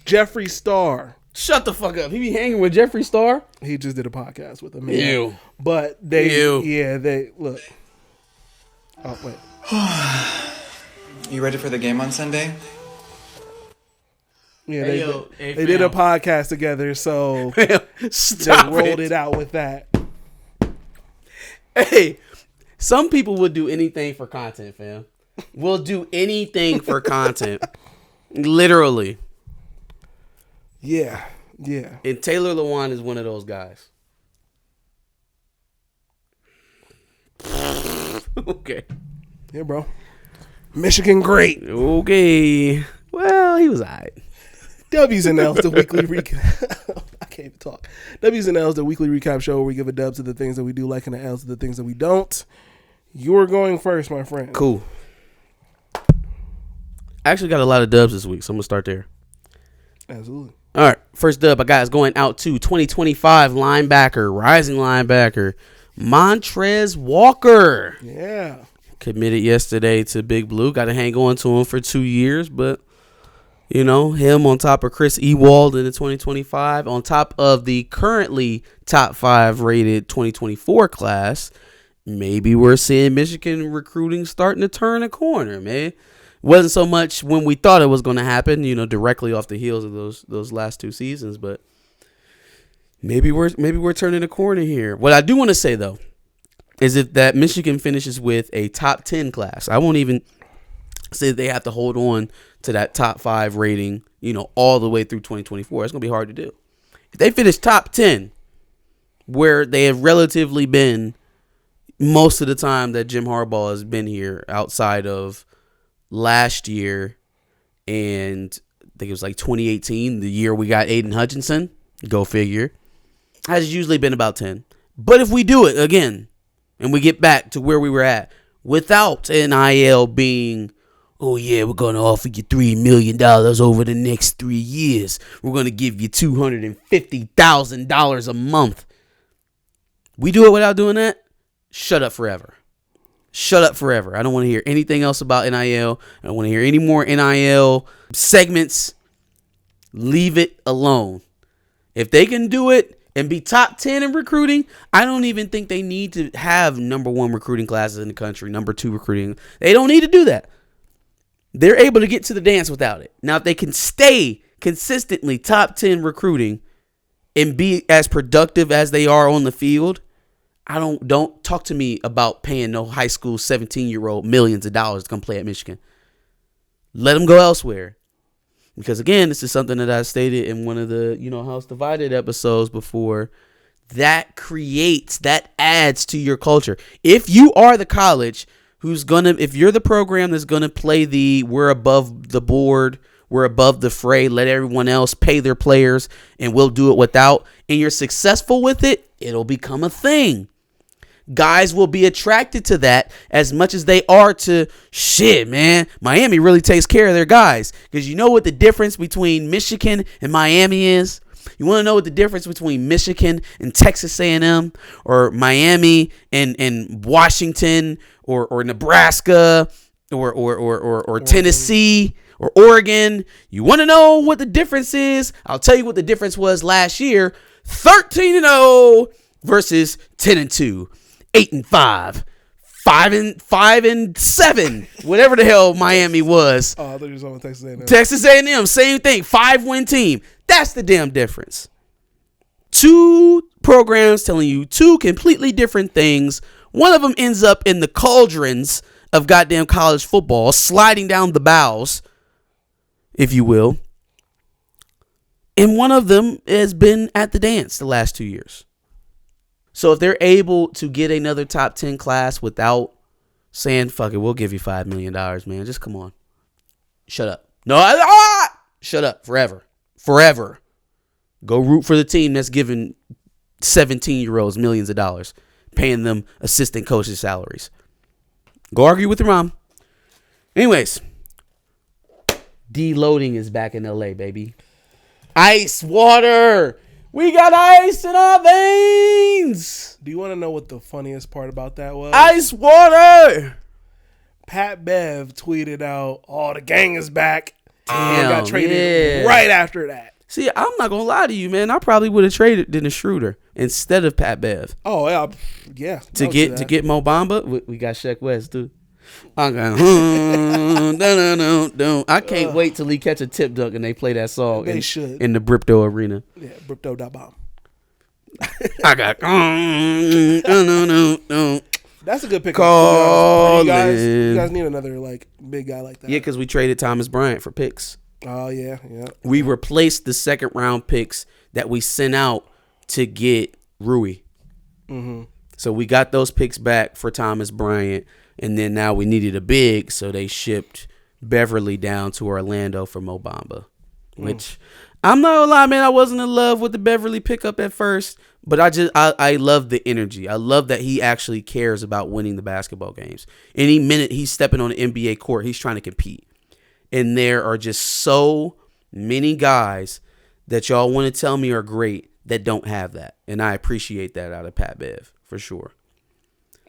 Jeffree Star. Shut the fuck up. He be hanging with Jeffree Star? He just did a podcast with him. Ew. But they look. Oh, wait. You ready for the game on Sunday? Yeah, Hey, they did a podcast together, so Stop they rolled it out with that. Hey, some people would do anything for content, fam. Will do anything for content. Literally. Yeah. And Taylor Lewan is one of those guys. Okay. Yeah, bro. Michigan great. Okay. Well, he was all right. W's and L's, the weekly recap. I can't even talk. W's and L's, the weekly recap show where we give a dub to the things that we do like and the L's to the things that we don't. You're going first, my friend. Cool. I actually got a lot of dubs this week, so I'm going to start there. Absolutely. All right. First dub I got is going out to 2025 linebacker, rising linebacker, Montrez Walker. Yeah. Committed yesterday to Big Blue. Got to hang on to him for 2 years, but, you know, him on top of Chris Ewald in the 2025, on top of the currently top 5 rated 2024 class, maybe we're seeing Michigan recruiting starting to turn a corner, man. Wasn't so much when we thought it was going to happen, you know, directly off the heels of those last 2 seasons, but maybe we're turning a corner here. What I do want to say though is if that Michigan finishes with a top 10 class, I won't even say they have to hold on to that top 5 rating, you know, all the way through 2024. It's going to be hard to do. If they finish top 10, where they have relatively been most of the time that Jim Harbaugh has been here, outside of last year, and I think it was like 2018, the year we got Aiden Hutchinson, go figure, has usually been about 10. But if we do it again and we get back to where we were at without NIL being, oh yeah, we're going to offer you $3 million over the next 3 years, we're going to give you $250,000 a month, we do it without doing that, shut up forever. Shut up forever. I don't want to hear anything else about NIL. I don't want to hear any more NIL segments. Leave it alone. If they can do it and be top 10 in recruiting, I don't even think they need to have number 1 recruiting classes in the country, number 2 recruiting. They don't need to do that. They're able to get to the dance without it. Now, if they can stay consistently top 10 recruiting and be as productive as they are on the field, don't talk to me about paying no high school 17-year-old millions of dollars to come play at Michigan. Let them go elsewhere. Because again, this is something that I stated in one of the, you know, House Divided episodes before. That adds to your culture. If you are the college if you're the program that's gonna play we're above the board, we're above the fray, let everyone else pay their players and we'll do it without, and you're successful with it, it'll become a thing. Guys will be attracted to that as much as they are to, shit, man, Miami really takes care of their guys. Because you know what the difference between Michigan and Miami is? You want to know what the difference between Michigan and Texas A&M, or Miami and Washington, or Nebraska, or Tennessee, or Oregon? You want to know what the difference is? I'll tell you what the difference was last year. 13-0 versus 10-2. 8-5, 5-7, whatever the hell Miami was. Oh, I thought you were talking Texas A&M. Texas A&M, same thing, 5-win team. That's the damn difference. 2 programs telling you 2 completely different things. One of them ends up in the cauldrons of goddamn college football, sliding down the bowels, if you will. And one of them has been at the dance the last 2 years. So if they're able to get another top 10 class without saying, fuck it, we'll give you $5 million, man. Just come on. Shut up. No, shut up forever. Forever. Go root for the team that's giving 17-year-olds millions of dollars, paying them assistant coaches' salaries. Go argue with your mom. Anyways, deloading is back in LA, baby. Ice water. We got ice in our veins. Do you want to know what the funniest part about that was? Ice water. Pat Bev tweeted out, "Oh, the gang is back." Damn, got traded right after that. See, I'm not gonna lie to you, man. I probably would have traded Dennis Schroeder instead of Pat Bev. Oh yeah. To get Mo Bamba, we got Sheck West too. I got I can't wait till he catch a tip dunk and they play that song. In the Bripto Arena. Yeah, Bripto.bomb. I got That's a good pick. You guys need another like big guy like that. Yeah, because we traded Thomas Bryant for picks. Oh yeah. We replaced the second round picks that we sent out to get Rui. Mm-hmm. So we got those picks back for Thomas Bryant, and then now we needed a big, so they shipped Beverly down to Orlando for Mo Bamba. Which I'm not gonna lie, man, I wasn't in love with the Beverly pickup at first, but I love the energy. I love that he actually cares about winning the basketball games. Any minute he's stepping on the NBA court, he's trying to compete. And there are just so many guys that y'all want to tell me are great that don't have that. And I appreciate that out of Pat Bev, for sure.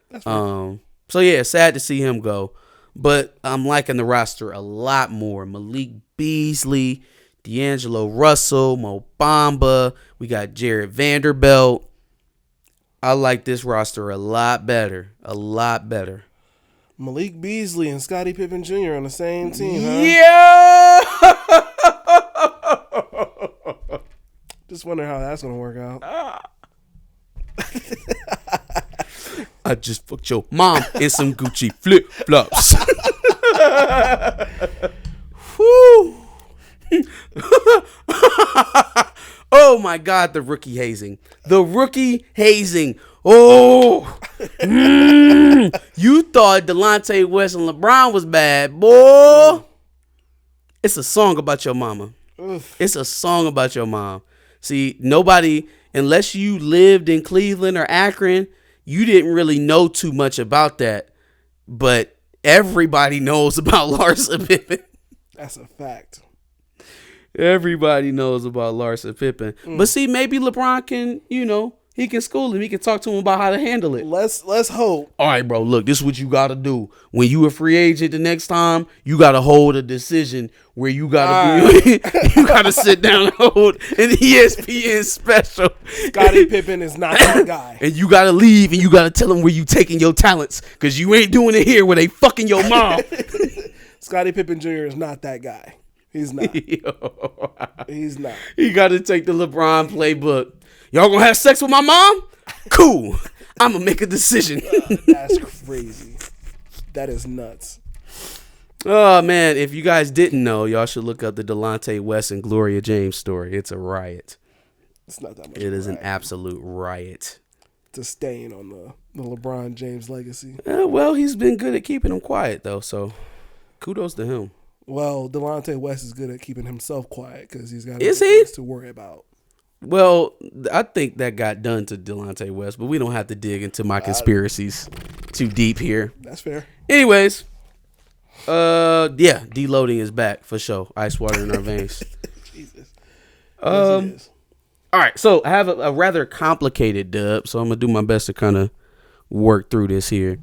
That's right. So, yeah, sad to see him go. But I'm liking the roster a lot more. Malik Beasley, D'Angelo Russell, Mo Bamba. We got Jared Vanderbilt. I like this roster a lot better. A lot better. Malik Beasley and Scottie Pippen Jr. on the same team, huh? Yeah! Just wonder how that's going to work out. I just fucked your mom in some Gucci flip-flops. Whew. Oh, my God, the rookie hazing. The rookie hazing. Oh, you thought Delonte West and LeBron was bad, boy. It's a song about your mama. It's a song about your mom. See, nobody, unless you lived in Cleveland or Akron, you didn't really know too much about that. But everybody knows about Larsa Pippen. That's a fact. Everybody knows about Larsa Pippen. But see, maybe LeBron can, he can school him. He can talk to him about how to handle it. Let's hope. All right, bro, look, this is what you got to do. When you a free agent the next time, you got to hold a decision where you got to you got to sit down and hold an ESPN special. Scottie Pippen is not that guy. And you got to leave and you got to tell them where you taking your talents because you ain't doing it here where they fucking your mom. Scottie Pippen Jr. is not that guy. He's not. He's not. You got to take the LeBron playbook. Y'all gonna have sex with my mom? Cool. I'm gonna make a decision. That's crazy. That is nuts. Oh, man. If you guys didn't know, y'all should look up the Delonte West and Gloria James story. It's a riot. It's not that much. It is an absolute riot. It's a stain on the LeBron James legacy. Well, he's been good at keeping him quiet, though, so kudos to him. Well, Delonte West is good at keeping himself quiet because he's got things to worry about. Well, I think that got done to Delonte West, but we don't have to dig into my conspiracies too deep here. That's fair. Anyways, deloading is back for sure. Ice water in our veins. Jesus. Yes, it is. All right, so I have a rather complicated dub, so I'm gonna do my best to kind of work through this here.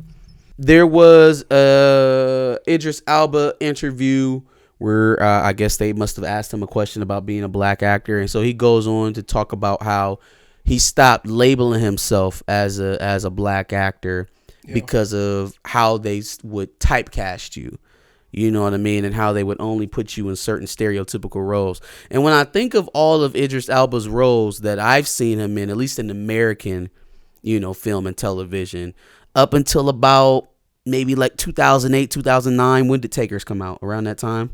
There was a Idris Elba interview where I guess they must have asked him a question about being a black actor, and so he goes on to talk about how he stopped labeling himself as a black actor because of how they would typecast you. You know what I mean? And how they would only put you in certain stereotypical roles. And when I think of all of Idris Elba's roles that I've seen him in, at least in American, film and television, up until about maybe like 2008, 2009, when did Takers come out? Around that time?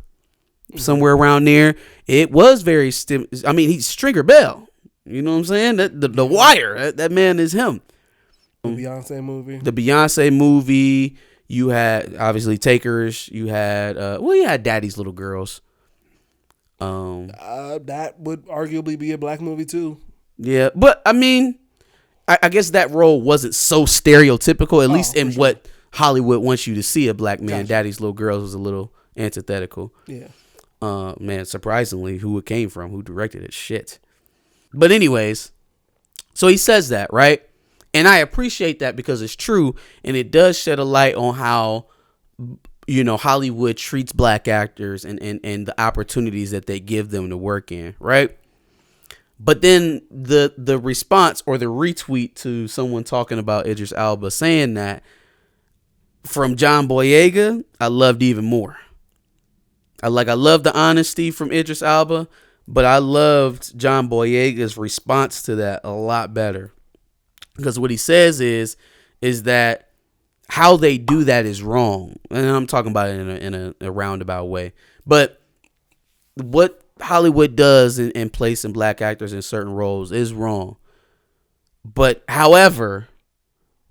Somewhere around there. It was very he's Stringer Bell. You know what I'm saying? The Wire. That man is him. The Beyonce movie. The Beyonce movie. You had obviously Takers. You had you had Daddy's Little Girls. That would arguably be a black movie too. Yeah, but I mean, I guess that role wasn't so stereotypical. At least in what Hollywood wants you to see a black man. Gotcha. Daddy's Little Girls was a little antithetical. Yeah. Man, surprisingly, who it came from, who directed it, shit. But anyways, so he says that, right? And I appreciate that because it's true, and it does shed a light on how, Hollywood treats black actors and the opportunities that they give them to work in, right? But then the response or the retweet to someone talking about Idris Elba saying that from John Boyega, I loved even more. I love the honesty from Idris Elba, but I loved John Boyega's response to that a lot better. Because what he says is that how they do that is wrong. And I'm talking about it in a roundabout way. But what Hollywood does in placing black actors in certain roles is wrong. But however,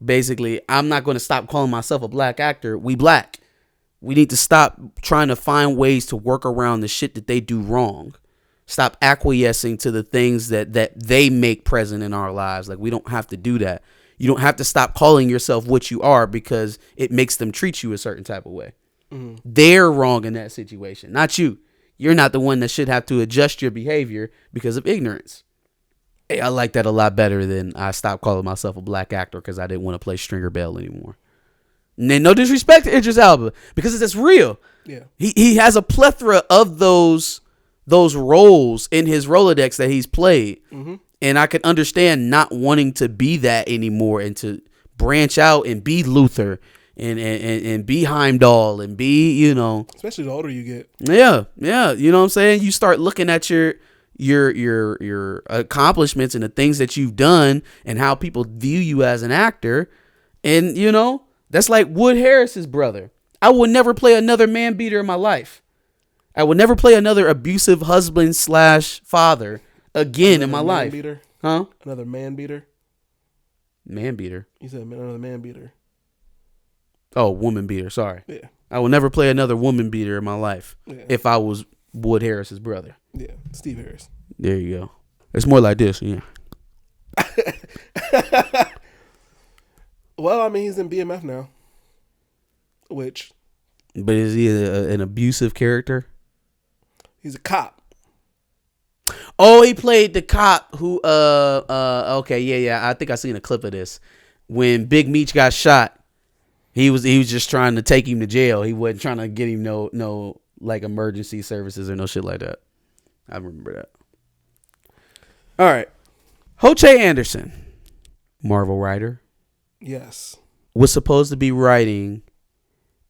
basically, I'm not going to stop calling myself a black actor. We black. We need to stop trying to find ways to work around the shit that they do wrong. Stop acquiescing to the things that they make present in our lives. Like, we don't have to do that. You don't have to stop calling yourself what you are because it makes them treat you a certain type of way. Mm-hmm. They're wrong in that situation, not you. You're not the one that should have to adjust your behavior because of ignorance. Hey, I like that a lot better than I stopped calling myself a black actor because I didn't want to play Stringer Bell anymore. And then no disrespect to Idris Elba because it's real. Yeah, he has a plethora of those roles in his Rolodex that he's played. Mm-hmm. And I can understand not wanting to be that anymore and to branch out and be Luther and be Heimdall and be, especially the older you get. Yeah. You know what I'm saying? You start looking at your accomplishments and the things that you've done and how people view you as an actor. And, that's like Wood Harris's brother. I will never play another man beater in my life. I will never play another abusive husband / father again in my life. Beater? Huh? Another man beater? Man beater. You said another man beater. Oh, woman beater. Sorry. Yeah. I will never play another woman beater in my life. Yeah. If I was Wood Harris's brother. Yeah. Steve Harris. There you go. It's more like this. Yeah. Well, I mean, he's in BMF now. Which. But is he an abusive character? He's a cop. Oh, he played the cop who, okay, yeah. I think I seen a clip of this. When Big Meech got shot, he was just trying to take him to jail. He wasn't trying to get him no like emergency services or no shit like that. I remember that. All right. Hoche Anderson, Marvel writer. Yes. Was supposed to be writing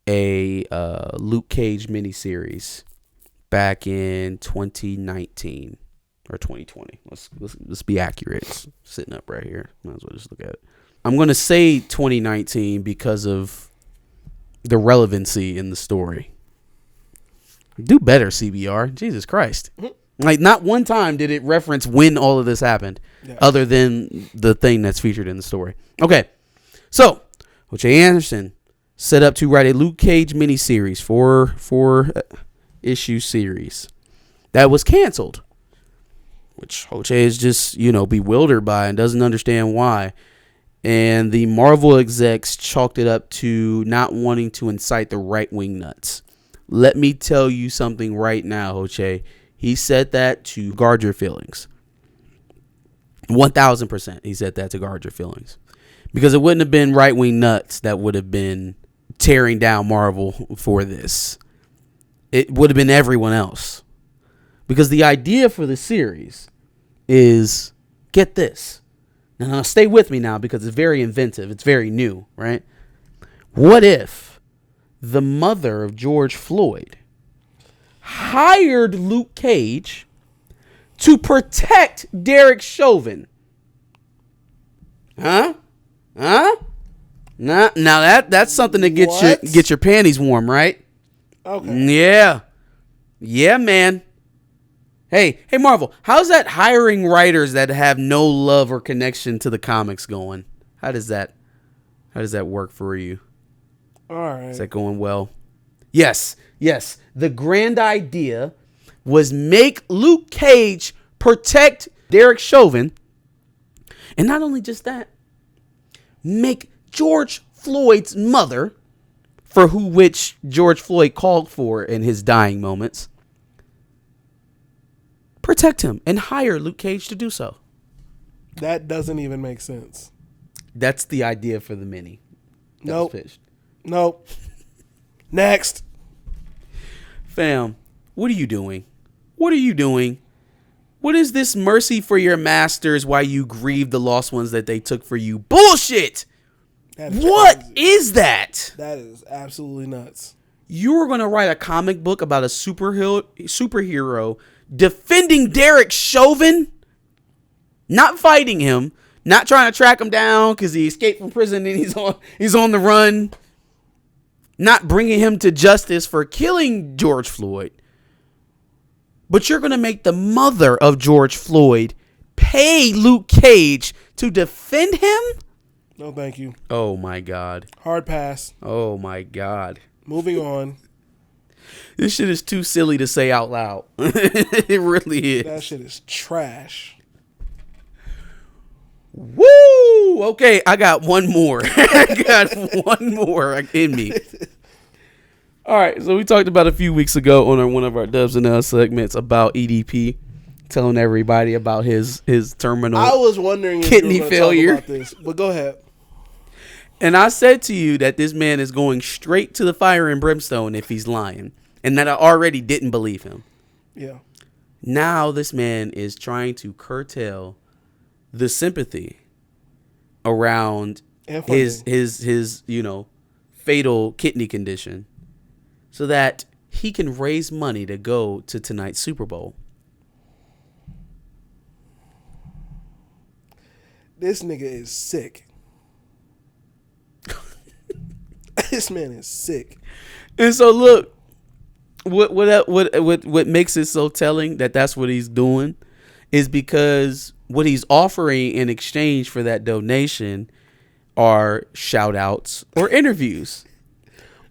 a Luke Cage miniseries back in 2019 or 2020. Let's be accurate. It's sitting up right here. Might as well just look at it. I'm going to say 2019 because of the relevancy in the story. Do better, CBR. Jesus Christ. Mm-hmm. Like, not one time did it reference when all of this happened, other than the thing that's featured in the story. Okay. So, Hoche Anderson set up to write a Luke Cage miniseries, four issue series that was canceled, which Hoche is just, bewildered by and doesn't understand why. And the Marvel execs chalked it up to not wanting to incite the right-wing nuts. Let me tell you something right now, Hoche. He said that to guard your feelings. 1,000% he said that to guard your feelings. Because it wouldn't have been right-wing nuts that would have been tearing down Marvel for this. It would have been everyone else. Because the idea for the series is, get this. Now, stay with me now because it's very inventive. It's very new, right? What if the mother of George Floyd hired Luke Cage to protect Derek Chauvin? Huh? Now that's something to get your panties warm, right? Okay. Yeah, man. Hey, Marvel, how's that hiring writers that have no love or connection to the comics going? How does that work for you? All right. Is that going well? Yes. The grand idea was make Luke Cage protect Derek Chauvin. And not only just that, make George Floyd's mother, for which George Floyd called for in his dying moments, protect him and hire Luke Cage to do so. That doesn't even make sense. That's the idea for the mini. Nope. Next. Fam, what are you doing? What are you doing? What is this mercy for your masters while you grieve the lost ones that they took for you? Bullshit! What is that? That is absolutely nuts. You were going to write a comic book about a superhero defending Derek Chauvin? Not fighting him, not trying to track him down because he escaped from prison and he's on the run. Not bringing him to justice for killing George Floyd. But you're going to make the mother of George Floyd pay Luke Cage to defend him? No, thank you. Oh, my God. Hard pass. Oh, my God. Moving on. This shit is too silly to say out loud. It really is. That shit is trash. Woo! Okay, I got one more. I got one more in me. All right, so we talked about a few weeks ago on one of our Dubs and L segments about EDP, telling everybody about his terminal. I was wondering if kidney you were failure. talk about this, but go ahead. And I said to you that this man is going straight to the fire and brimstone if he's lying, and that I already didn't believe him. Yeah. Now this man is trying to curtail the sympathy around his fatal kidney condition so that he can raise money to go to tonight's Super Bowl. This nigga is sick. This man is sick. And so look, what makes it so telling that that's what he's doing is because what he's offering in exchange for that donation are shout outs or interviews.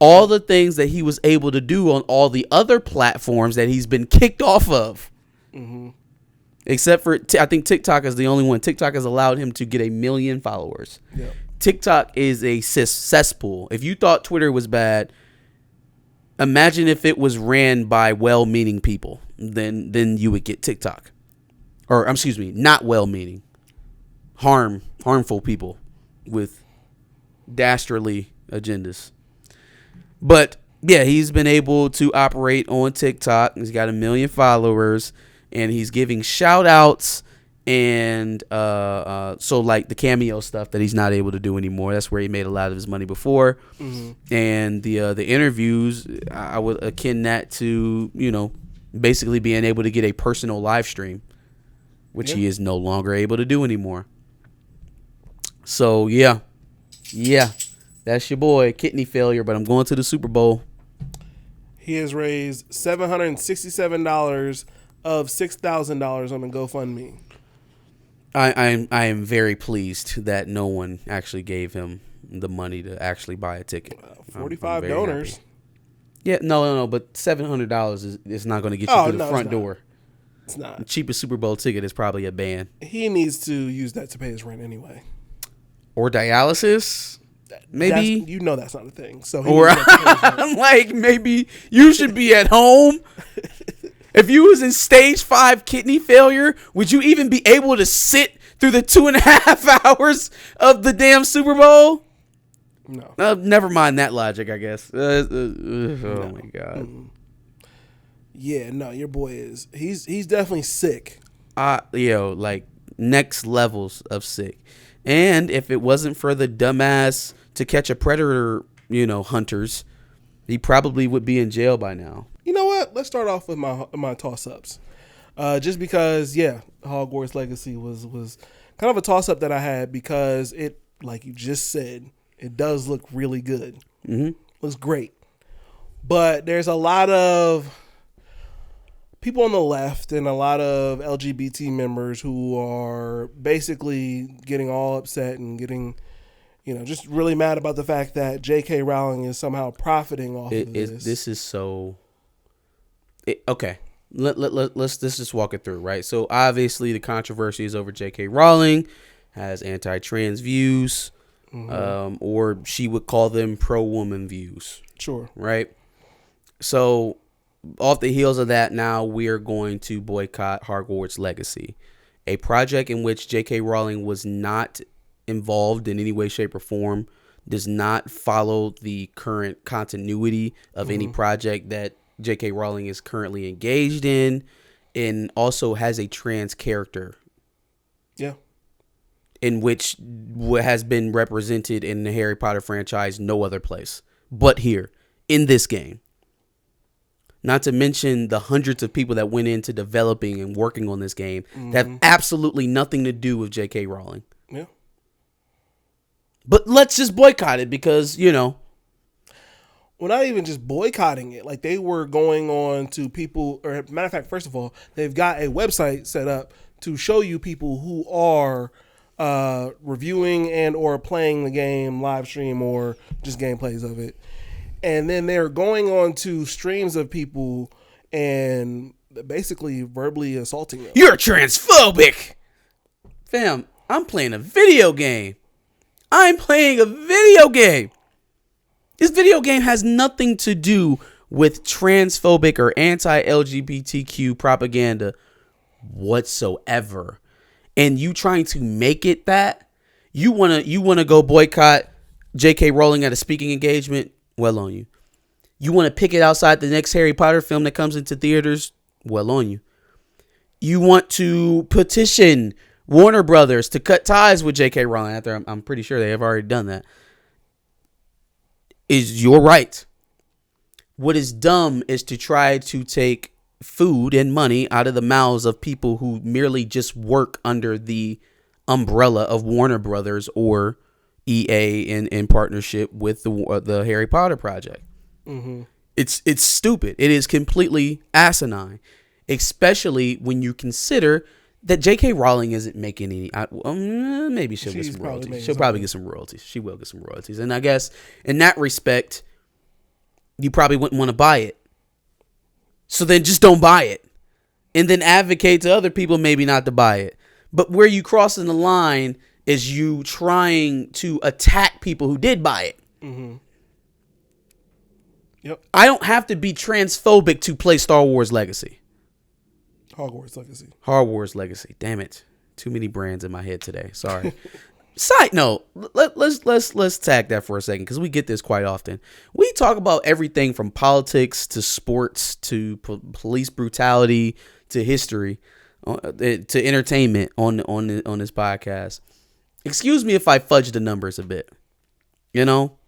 All the things that he was able to do on all the other platforms that he's been kicked off of. Mm-hmm. Except for, I think TikTok is the only one. TikTok has allowed him to get 1 million followers. Yep. TikTok is a cesspool. If you thought Twitter was bad, imagine if it was ran by well-meaning people. Then you would get TikTok. Or, excuse me, not well-meaning. Harmful people with dastardly agendas. But, yeah, he's been able to operate on TikTok. He's got 1 million followers. And he's giving shout-outs and so like the cameo stuff that he's not able to do anymore. That's where he made a lot of his money before. Mm-hmm. And the interviews, I would akin that to, basically being able to get a personal live stream, which he is no longer able to do anymore. So, yeah, that's your boy, kidney failure, but I'm going to the Super Bowl. He has raised $767 of $6,000 on the GoFundMe. I am very pleased that no one actually gave him the money to actually buy a ticket. 45 donors. Happy. Yeah, no, but $700 is not going to get you to the front door. It's not. The cheapest Super Bowl ticket is probably a band. He needs to use that to pay his rent anyway. Or dialysis. Maybe. That's not a thing. So I'm like, maybe you should be at home. If you was in stage 5 kidney failure, would you even be able to sit through the 2.5 hours of the damn Super Bowl? No. Never mind that logic, I guess. Oh my God. Mm-mm. Yeah, no, your boy is. He's definitely sick. Like next levels of sick. And if it wasn't for the dumbass To Catch a Predator, hunters, he probably would be in jail by now. You know what? Let's start off with my toss-ups. Just because, Hogwarts Legacy was kind of a toss-up that I had because it, like you just said, it does look really good. Mm-hmm. Looks great. But there's a lot of people on the left and a lot of LGBT members who are basically getting all upset and getting, just really mad about the fact that J.K. Rowling is somehow profiting off of this. This is so... Okay, let's just walk it through, right? So obviously the controversy is over J.K. Rowling has anti-trans views, or she would call them pro-woman views. Sure. Right? So off the heels of that, now we are going to boycott Hogwarts Legacy, a project in which J.K. Rowling was not involved in any way, shape, or form. does not follow the current continuity of any project that J.K. Rowling is currently engaged in, and also has a trans character. Yeah. In which what has been represented in the Harry Potter franchise no other place but here in this game. Not to mention the hundreds of people that went into developing and working on this game that have absolutely nothing to do with J.K. Rowling. Yeah. But let's just boycott it because, you know. Well, not even just boycotting it. Like, they were going on to people, or matter of fact, first of all, they've got a website set up to show you people who are reviewing and or playing the game, live stream, or just gameplays of it. And then they're going on to streams of people and basically verbally assaulting them. You're transphobic. Fam, I'm playing a video game. This video game has nothing to do with transphobic or anti-LGBTQ propaganda whatsoever. And you trying to make it that? You wanna go boycott J.K. Rowling at a speaking engagement? Well on you. You want to pick it outside the next Harry Potter film that comes into theaters? Well on you. You want to petition Warner Brothers to cut ties with J.K. Rowling after I'm pretty sure they have already done that. Is your right. What is dumb is to try to take food and money out of the mouths of people who merely just work under the umbrella of Warner Brothers or EA in partnership with the Harry Potter project. Mm-hmm. It's stupid. It is completely asinine, especially when you consider that J.K. Rowling isn't making any. Maybe she'll get some royalties. She'll probably get some royalties. She will get some royalties, and I guess in that respect, you probably wouldn't want to buy it. So then just don't buy it, and then advocate to other people maybe not to buy it. But where you crossing the line is you trying to attack people who did buy it. Mm-hmm. Yep. I don't have to be transphobic to play Star Wars Legacy. Hogwarts Legacy. Damn it. Too many brands in my head today. Sorry. Side note, let's tag that for a second because we get this quite often. We talk about everything from politics to sports to police brutality to history to entertainment on this podcast. Excuse me if I fudge the numbers a bit. You know,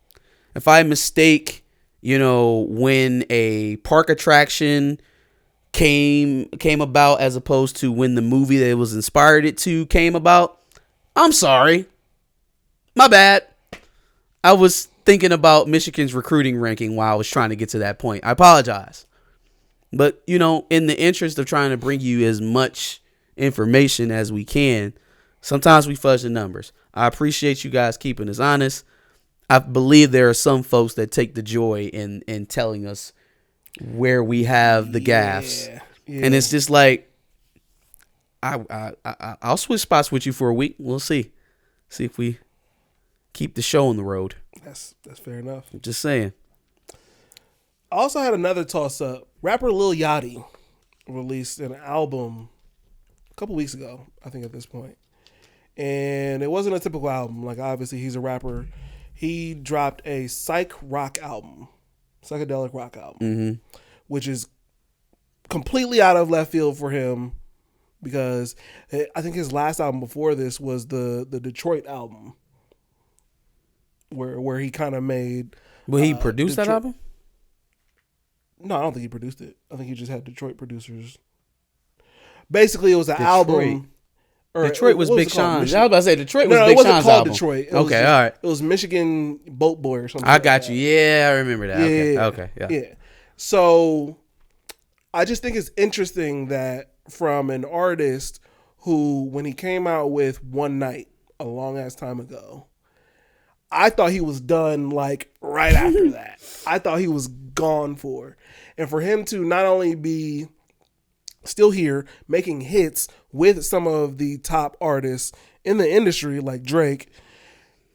if I mistake, when a park attraction came about as opposed to when the movie that it was inspired it to came about, I'm sorry. My bad. I was thinking about Michigan's recruiting ranking while I was trying to get to that point. I apologize. But, in the interest of trying to bring you as much information as we can, sometimes we fudge the numbers. I appreciate you guys keeping us honest. I believe there are some folks that take the joy in telling us where we have the gaffes. Yeah. And it's just like, I'll switch spots with you for a week. We'll see. See if we keep the show on the road. That's fair enough. I'm just saying. I also had another toss-up. Rapper Lil Yachty released an album a couple weeks ago, I think at this point. And it wasn't a typical album. Like, obviously, he's a rapper. He dropped a psychedelic rock album, which is completely out of left field for him because I think his last album before this was the Detroit album, where he kind of made. Will he produce that album? No, I don't think he produced it. I think he just had Detroit producers. Basically, it was an album. Detroit was Big Sean's. I was about to say Detroit was Big Sean's album. No, it wasn't called Detroit. All right. It was Michigan Boat Boy or something. I got you. Yeah, I remember that. Okay. Yeah. So I just think it's interesting that from an artist who, when he came out with One Night a long ass time ago, I thought he was done like right after that. I thought he was gone for. And for him to not only be still here making hits with some of the top artists in the industry like Drake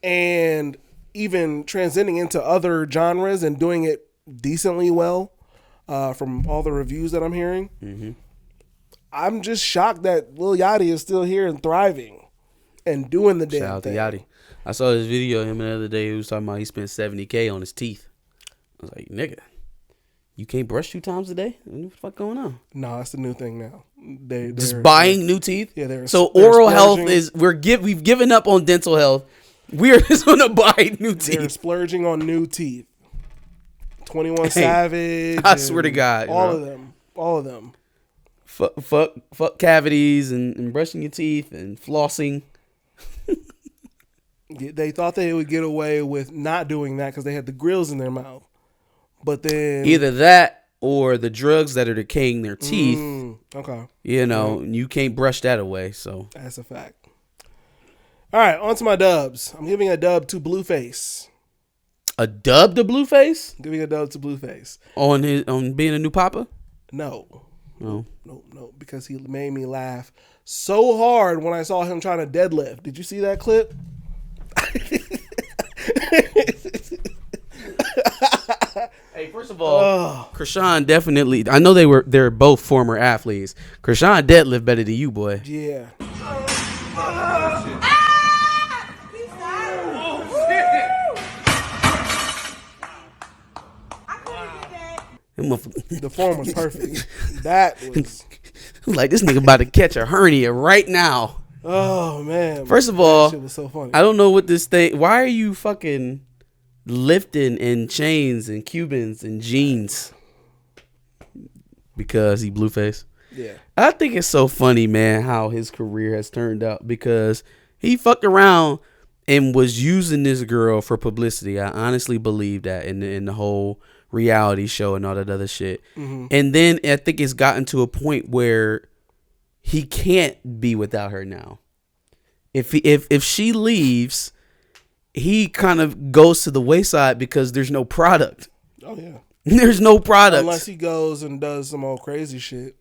and even transcending into other genres and doing it decently well from all the reviews that I'm hearing. Mm-hmm. I'm just shocked that Lil Yachty is still here and thriving and doing the damn thing. Shout out to Yachty. I saw this video of him the other day. He was talking about he spent $70K on his teeth. I was like, nigga, you can't brush 2 times a day? What the fuck going on? No, that's the new thing now. They're just buying new teeth. Yeah, so oral health is we've given up on dental health. We're just gonna buy new teeth. They're splurging on new teeth. 21 Savage. I swear to God, all of them. Fuck cavities and brushing your teeth and flossing. They thought they would get away with not doing that because they had the grills in their mouth. But then either that or the drugs that are decaying their teeth. Okay. You can't brush that away. So that's a fact. All right, on to my dubs. I'm giving a dub to Blueface. A dub to Blueface? I'm giving a dub to Blueface. On being a new papa? No. No. No. Because he made me laugh so hard when I saw him trying to deadlift. Did you see that clip? Hey, first of all, Krishan definitely. I know they're both former athletes. Krishan deadlift better than you, boy. Yeah. The form was perfect. That was like this nigga about to catch a hernia right now. Oh man! First of all, that shit was so funny. I don't know what this thing. Why are you fucking lifting in chains and Cubans and jeans? Because he Blueface. Yeah. I think it's so funny, man, how his career has turned out because he fucked around and was using this girl for publicity. I honestly believe that in the whole reality show and all that other shit. Mm-hmm. And then I think it's gotten to a point where he can't be without her now. If she leaves, he kind of goes to the wayside because there's no product. Oh yeah. There's no product. Unless he goes and does some old crazy shit.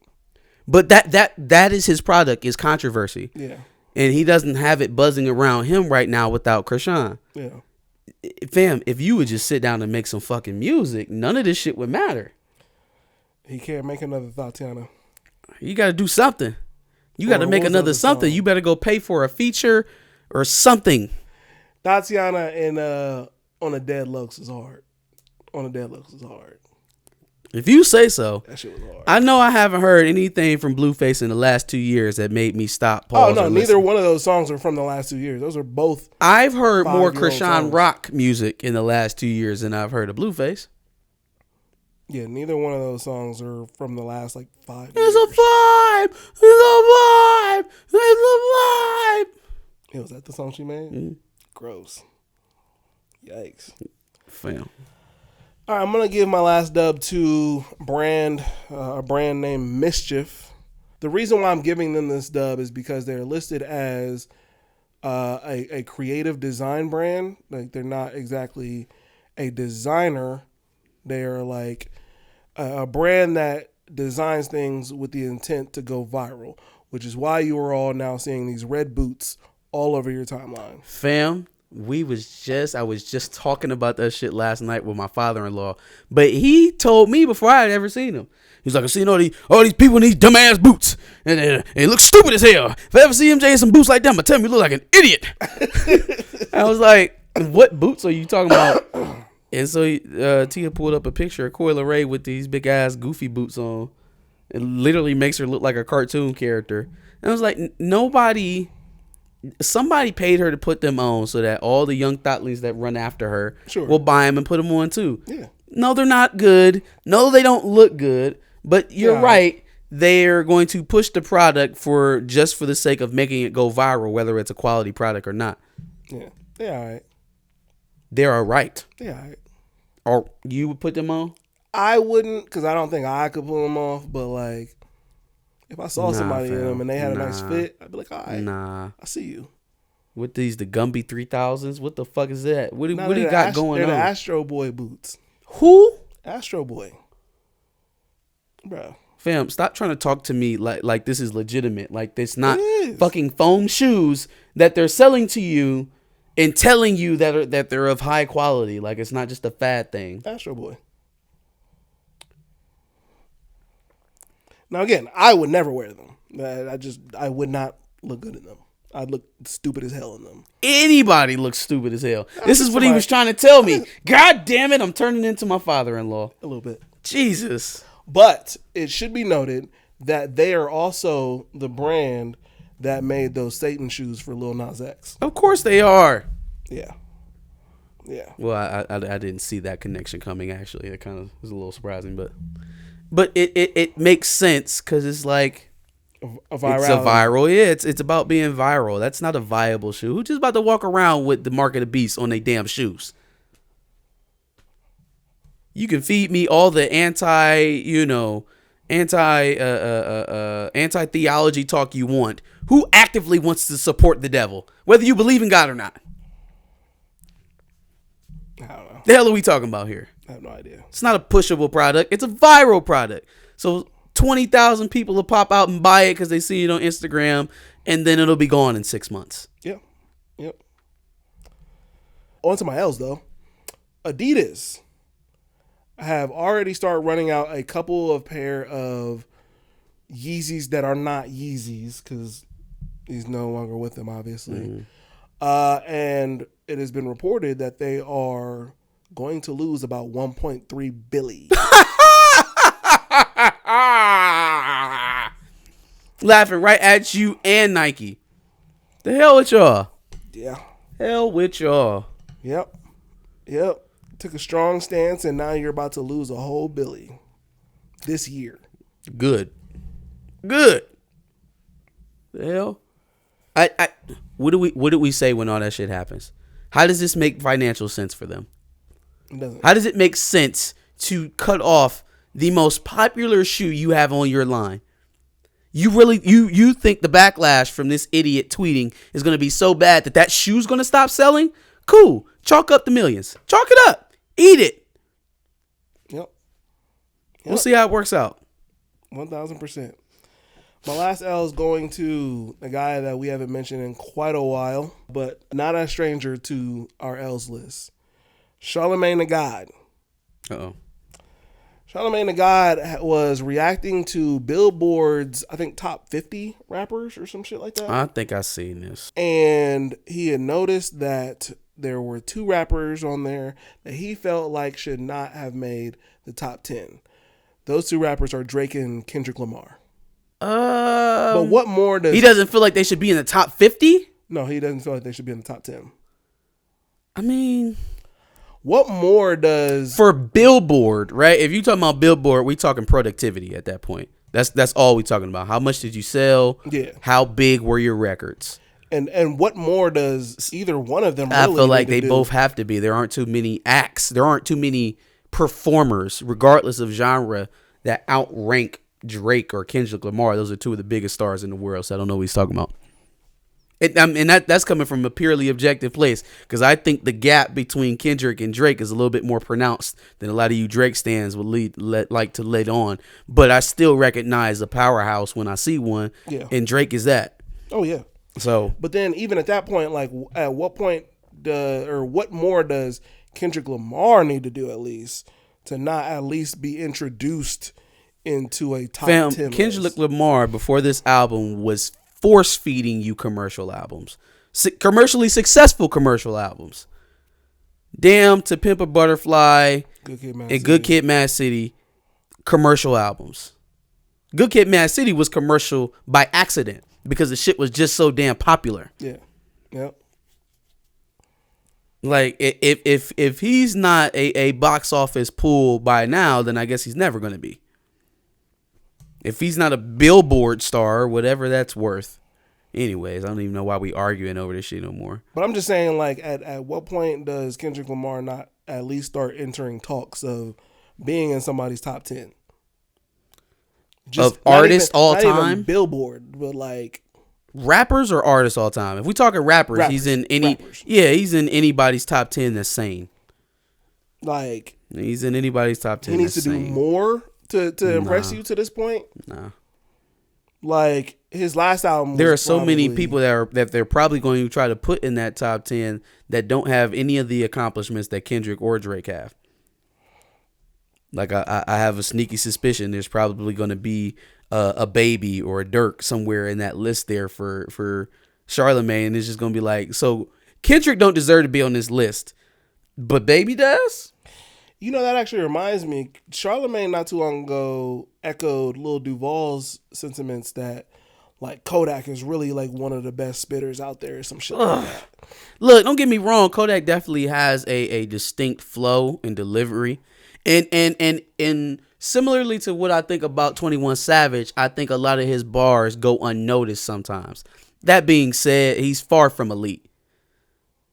But that is his product, is controversy. Yeah. And he doesn't have it buzzing around him right now without Krishan. Yeah. Fam, if you would just sit down and make some fucking music, none of this shit would matter. He can't make another Tatiana. You got to do something. You got to make another something. You better go pay for a feature or something. Tatiana and on a Dead Looks is hard. On a Dead Looks is hard. If you say so. That shit was hard. I know I haven't heard anything from Blueface in the last 2 years that made me stop, pause. Oh no, neither one of those songs are from the last 2 years. Those are both. I've heard more Krishan rock music in the last 2 years than I've heard of Blueface. Yeah, neither one of those songs are from the last 5 years. It's a vibe. It's a vibe. It's a vibe. Yeah, was that the song she made? Mm-hmm. Gross. Yikes. Fam. All right, I'm gonna give my last dub to a brand named Mischief. The reason why I'm giving them this dub is because they're listed as a creative design brand. Like they're not exactly a designer. They are like a brand that designs things with the intent to go viral, which is why you are all now seeing these red boots all over your timeline. Fam. I was just talking about that shit last night with my father-in-law, but he told me before I had ever seen him. He's like, I seen all these people in these dumbass boots, and it looks stupid as hell. If I ever see MJ in some boots like them, I tell him you look like an idiot. I was like, what boots are you talking about? And so Tia pulled up a picture of Coi Leray with these big ass goofy boots on. It literally makes her look like a cartoon character. And I was like, somebody paid her to put them on so that all the young thoughtleys that run after her will buy them and put them on too. Yeah. No, they're not good. No, they don't look good. But you're right. They're going to push the product for the sake of making it go viral, whether it's a quality product or not. Yeah. They're all right. They're all right. They're all right. Or you would put them on? I wouldn't, because I don't think I could pull them off. But if I saw somebody in them and they had a nice fit, I'd be like, all right, I see you. With the Gumby 3000s, what the fuck is that? What do you got going on? They're the Astro Boy boots. Who? Astro Boy. Bro. Fam, stop trying to talk to me like this is legitimate. Like it's not fucking foam shoes that they're selling to you and telling you that they're of high quality. Like it's not just a fad thing. Astro Boy. Now again, I would never wear them. I would not look good in them. I'd look stupid as hell in them. Anybody looks stupid as hell. This is what he was trying to tell me. God damn it, I'm turning into my father-in-law. A little bit. Jesus. But it should be noted that they are also the brand that made those Satan shoes for Lil Nas X. Of course they are. Yeah. Yeah. Well, I didn't see that connection coming, actually. It kind of was a little surprising, but it makes sense because it's like a viral. It's a viral. Yeah, it's about being viral. That's not a viable shoe. Who's just about to walk around with the mark of the beast on their damn shoes? You can feed me all the anti-theology talk you want. Who actively wants to support the devil, whether you believe in God or not? I don't know. The hell are we talking about here? I have no idea. It's not a pushable product. It's a viral product. So 20,000 people will pop out and buy it because they see it on Instagram, and then it'll be gone in 6 months. Yep. On to my L's, though. Adidas have already started running out a couple of pair of Yeezys that are not Yeezys because he's no longer with them, obviously. And it has been reported that they are going to lose about $1.3 billion. Laughing right at you and Nike. The hell with y'all. Yeah. Hell with y'all. Yep. Took a strong stance, and now you're about to lose a whole billy this year. Good. The hell? What do we say when all that shit happens? How does this make financial sense for them? It doesn't. How does it make sense to cut off the most popular shoe you have on your line? You really you think the backlash from this idiot tweeting is going to be so bad that shoe's going to stop selling? Cool. Chalk up the millions. Chalk it up. Eat it. Yep. We'll see how it works out. 1,000%. My last L is going to a guy that we haven't mentioned in quite a while, but not a stranger to our L's list. Charlemagne the God. Uh-oh. Charlemagne the God was reacting to Billboard's, I think, top 50 rappers or some shit like that. I think I've seen this. And he had noticed that there were 2 rappers on there that he felt like should not have made the top 10. Those 2 rappers are Drake and Kendrick Lamar. But what more does... He doesn't feel like they should be in the top 50? No, he doesn't feel like they should be in the top 10. I mean... What more does... For Billboard, right? If you're talking about Billboard, we talking productivity at that point. That's all we talking about. How much did you sell? Yeah. How big were your records? And what more does either one of them really I feel like need to they do? both have to be. There aren't too many acts. There aren't too many performers, regardless of genre, that outrank Drake or Kendrick Lamar. Those are 2 of the biggest stars in the world, so I don't know what he's talking about. And that's coming from a purely objective place, because I think the gap between Kendrick and Drake is a little bit more pronounced than a lot of you Drake stans would like to let on. But I still recognize a powerhouse when I see one, and Drake is that. Oh, yeah. So, but then even at that point, like at what point what more does Kendrick Lamar need to do at least to not at least be introduced into a top 10 Kendrick list? Lamar before this album was force feeding you commercial albums, commercially successful commercial albums. Damn, To Pimp a Butterfly, Good Kid, Mad City, commercial albums. Good Kid, Mad City was commercial by accident because the shit was just so damn popular. Yeah. Yep. Like if he's not a box office pool by now, then I guess he's never going to be. If he's not a Billboard star, whatever that's worth. Anyways, I don't even know why we arguing over this shit no more. But I'm just saying, like, at what point does Kendrick Lamar not at least start entering talks of being in somebody's top 10? Of artists all time? Not even Billboard, but like... Rappers or artists all time? If we talking rappers, he's in he's in anybody's top 10 that's sane. Like... He's in anybody's top 10 he needs to do more to impress you to this point? Nah. Like, his last album there are so many people that they're probably going to try to put in that top 10 that don't have any of the accomplishments that Kendrick or Drake have. Like, I have a sneaky suspicion there's probably going to be a Baby or a Dirk somewhere in that list there for Charlemagne is just gonna be like, so Kendrick don't deserve to be on this list, but Baby does. You know, that actually reminds me, Charlemagne not too long ago echoed Lil Duval's sentiments that like Kodak is really like one of the best spitters out there or some shit like that. Look, don't get me wrong, Kodak definitely has a distinct flow and delivery. And similarly to what I think about 21 Savage, I think a lot of his bars go unnoticed sometimes. That being said, he's far from elite.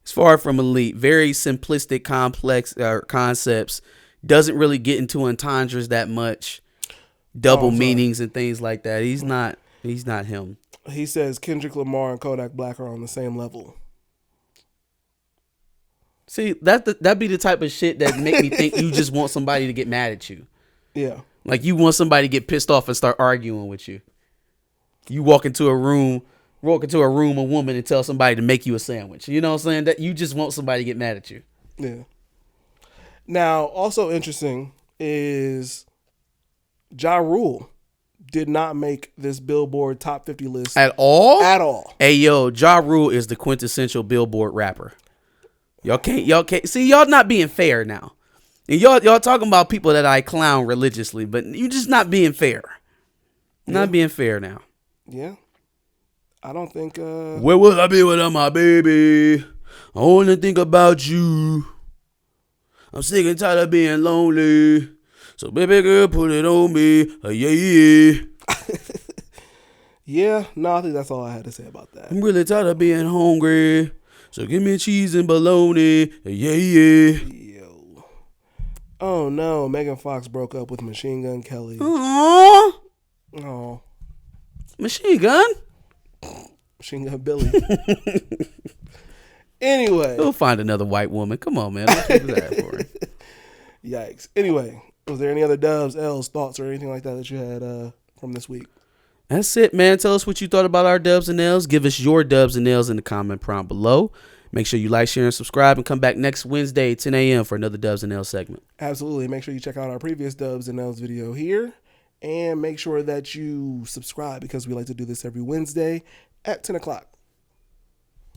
He's far from elite. Very simplistic, complex concepts. Doesn't really get into entendres that much. Double meanings and things like that. He's not him. He says Kendrick Lamar and Kodak Black are on the same level. See, that'd be the type of shit that make me think you just want somebody to get mad at you. Yeah. Like you want somebody to get pissed off and start arguing with you. You walk into a room, a woman, and tell somebody to make you a sandwich. You know what I'm saying? That you just want somebody to get mad at you. Yeah. Now, also interesting is Ja Rule did not make this Billboard Top 50 list At all? At all. Hey, yo, Ja Rule is the quintessential Billboard rapper. Y'all can't see, y'all not being fair now. And y'all talking about people that I clown religiously, but you just not being fair. Not being fair now. Yeah. I don't think where would I be without my baby? I only think about you. I'm sick and tired of being lonely. So baby girl, put it on me. Yeah. Yeah, no, I think that's all I had to say about that. I'm really tired of being hungry. So give me cheese and bologna. Yeah. Yo. Oh no, Megan Fox broke up with Machine Gun Kelly. Aww. Oh. Machine Gun? Machine Gun Billy. Anyway. He'll find another white woman. Come on, man. Let's keep that for him. Yikes. Anyway, was there any other dubs, L's, thoughts, or anything like that you had from this week? That's it, man. Tell us what you thought about our dubs and L's. Give us your dubs and L's in the comment prompt below. Make sure you like, share, and subscribe, and come back next Wednesday, 10 a.m. for another Dubs and L's segment. Absolutely. Make sure you check out our previous Dubs and L's video here. And make sure that you subscribe because we like to do this every Wednesday at 10 o'clock.